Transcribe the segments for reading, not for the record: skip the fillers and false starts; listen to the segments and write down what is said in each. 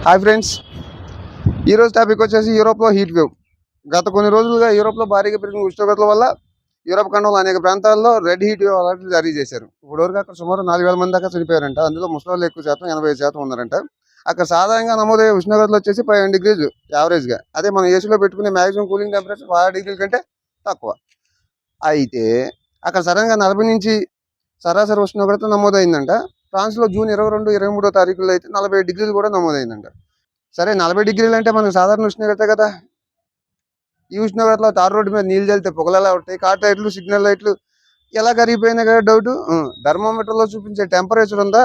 Hi friends, ఈరోజు topic వచ్చేసి యూరోప్లో హీట్ వేవ్. గత కొన్ని రోజులుగా యూరోప్లో భారీగా పెరిగిన ఉష్ణోగ్రతల వల్ల యూరోప్ ఖండంలో అనేక ప్రాంతాల్లో రెడ్ హీట్ వేవ్ అలర్ట్లు జారీ చేశారు. ఇప్పటివరకు అక్కడ సుమారు 4,000 మంది దాకా చనిపోయారంట. అందులో ముసలి ఎక్కువ శాతం 85% ఉన్నారంట. అక్కడ సాధారణంగా నమోదయ్యే ఉష్ణోగ్రతలు వచ్చేసి 15 డిగ్రీలు యావరేజ్గా. అదే మనం ఏసీలో పెట్టుకునే మ్యాక్సిమం కూలింగ్ టెంపరేచర్ 6 డిగ్రీల కంటే తక్కువ. అయితే అక్కడ సడన్గా 40 నుంచి సరాసరి ఉష్ణోగ్రత నమోదైందంట. ఫ్రాన్స్లో జూన్ 22, 23 తారీఖుల్లో అయితే 40 డిగ్రీలు కూడా నమోదైందంట. సరే 40 డిగ్రీలు అంటే మనకు సాధారణ ఉష్ణోగ్రత కదా. ఈ ఉష్ణోగ్రతలో తారు రోడ్డు మీద నీళ్ళు చల్లితే పొగలు ఉంటాయి. కార్ లైట్లు, సిగ్నల్ లైట్లు ఎలా కరిగిపోయినాయి కదా డౌట్. థర్మోమీటర్లో చూపించే టెంపరేచర్ ఉందా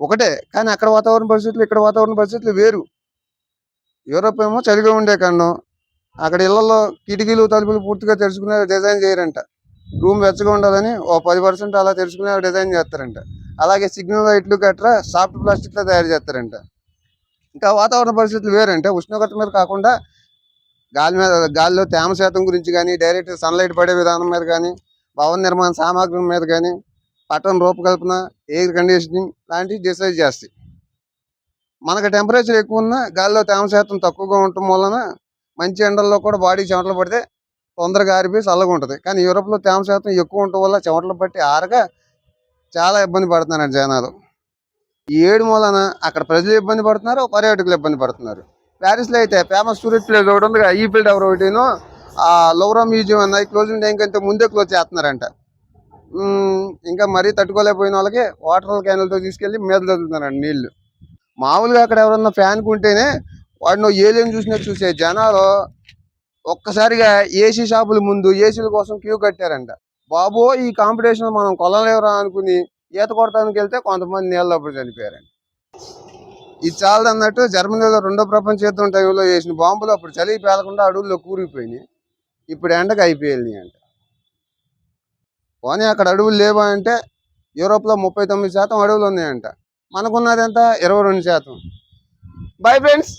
ఒకటే, కానీ అక్కడ వాతావరణ పరిస్థితులు ఇక్కడ వాతావరణ పరిస్థితులు వేరు. యూరోప్ ఏమో చలిగా ఉండే ఖండం. అక్కడ ఇళ్లలో కిటికీలు తలుపులు పూర్తిగా తెరుచుకునే డిజైన్ చేయరంట. రూమ్ వెచ్చగా ఉండాలని 10% అలా తెరుచుకునే డిజైన్ చేస్తారంట. అలాగే సిగ్నల్ లైట్లు గట్రా సాఫ్ట్ ప్లాస్టిక్లో తయారు చేస్తారంట. ఇంకా వాతావరణ పరిస్థితులు వేరంటే ఉష్ణోగ్రత మీద కాకుండా గాలిలో తేమ శాతం గురించి కానీ, డైరెక్ట్ సన్లైట్ పడే విధానం మీద కానీ, భవన నిర్మాణ సామాగ్రి మీద కానీ, పట్టణ రూపకల్పన, ఎయిర్ కండిషనింగ్ లాంటివి డిసైడ్ చేస్తాయి. మనకు టెంపరేచర్ ఎక్కువ ఉన్నా గాలిలో తేమ శాతం తక్కువగా ఉండటం వలన మంచి ఎండల్లో కూడా బాడీ చెమటలు పడితే తొందరగా ఆరిపోయి చల్లగా ఉంటుంది. కానీ యూరోప్లో తేమ శాతం ఎక్కువ ఉండటం వల్ల చెమటలు పట్టి ఆరగా చాలా ఇబ్బంది పడుతున్నారు జనాలు. ఈ ఏడు మూలన అక్కడ ప్రజలు ఇబ్బంది పడుతున్నారు, పర్యాటకులు ఇబ్బంది పడుతున్నారు. ప్యారిస్లో అయితే ఫేమస్ టూరిస్ట్ ప్లేస్ ఒకటి ఉంది, ఈఫిల్ టవర్ ఒకటిను, ఆ లౌరా మ్యూజియం అన్నది క్లోజింగ్ టైం కంటే ముందే క్లోజ్ చేస్తున్నారంట. ఇంకా మరీ తట్టుకోలేకపోయిన వాళ్ళకి వాటర్ క్యాన్లతో తీసుకెళ్ళి మీద చదువుతున్నారంట నీళ్లు. మామూలుగా అక్కడ ఎవరన్నా ఫ్యాన్ కుంటేనే వాడిని ఏలియన్ చూసినట్టు చూసే జనాలు ఒక్కసారిగా ఏసీ షాపుల ముందు ఏసీల కోసం క్యూ కట్టారంట. బాబో ఈ కాంపిటీషన్ మనం కొలలేవరా అనుకుని ఈత కొడటానికి వెళ్తే కొంతమంది నీళ్ళప్పుడు చనిపోయారంట. ఇది చాలదు అన్నట్టు జర్మనీలో 2వ ప్రపంచ యుద్ధం టైంలో వేసిన బాంబులు అప్పుడు చలి పేలకుండా అడవుల్లో కూరిపోయినాయి. ఇప్పుడు ఎండకు అయిపోయినాయి అంట. పోనీ అక్కడ అడవులు లేవా అంటే యూరోప్లో 39% అడవులు ఉన్నాయంట. మనకున్నది ఎంత? 22%. Bye friends.